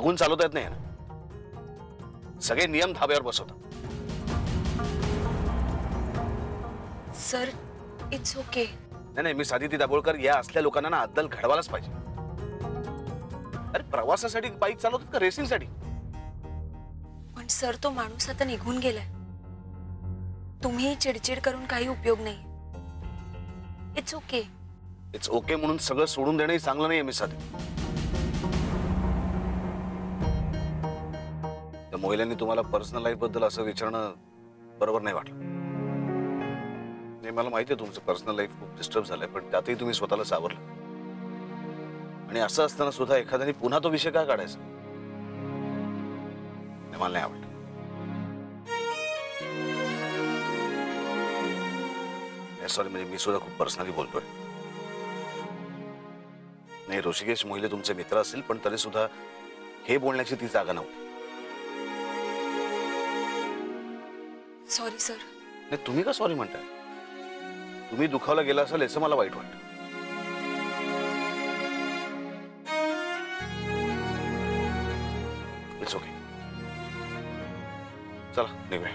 बघून चालवता येत नाही ना, सगळे नियम धाब्यावर बसवतात. Sir, it's okay. नाही, मी साधी ती दाभोळकर या असल्या लोकांना ना अद्दल घडवायलाच पाहिजे. अरे प्रवासासाठी बाईक चालवतात का रेसिंगसाठी? पण सर, तो माणूस आता निघून गेलाय. तुम्ही चिडचिड करून काही उपयोग नाही. It's okay. इट्स ओके म्हणून सगळं सोडून देणंही चांगलं नाही. मी साधी त्या महिलांनी तुम्हाला पर्सनल लाईफ बद्दल असं विचारणं बरोबर नाही वाटलं. मला माहिती आहे तुमचं पर्सनल लाईफ खूप डिस्टर्ब झालंय, पण त्यातही तुम्ही स्वतःला सावरलं. आणि असं असताना सुद्धा एखाद्याने पुन्हा तो विषय काय काढायचा? मला नाही आवडलं. सॉरी, म्हणजे मी सुद्धा खूप पर्सनली बोलतोय. नाही, ऋषिकेश मोहिले तुमचे मित्र असतील, पण तरी सुद्धा हे बोलण्याची ती जागा नव्हती. Sorry sir. नाही, तुम्ही का सॉरी म्हणताय? तुम्ही दुखावला गेला असाल याचं मला वाईट वाटतं. It's okay. चला निघूया.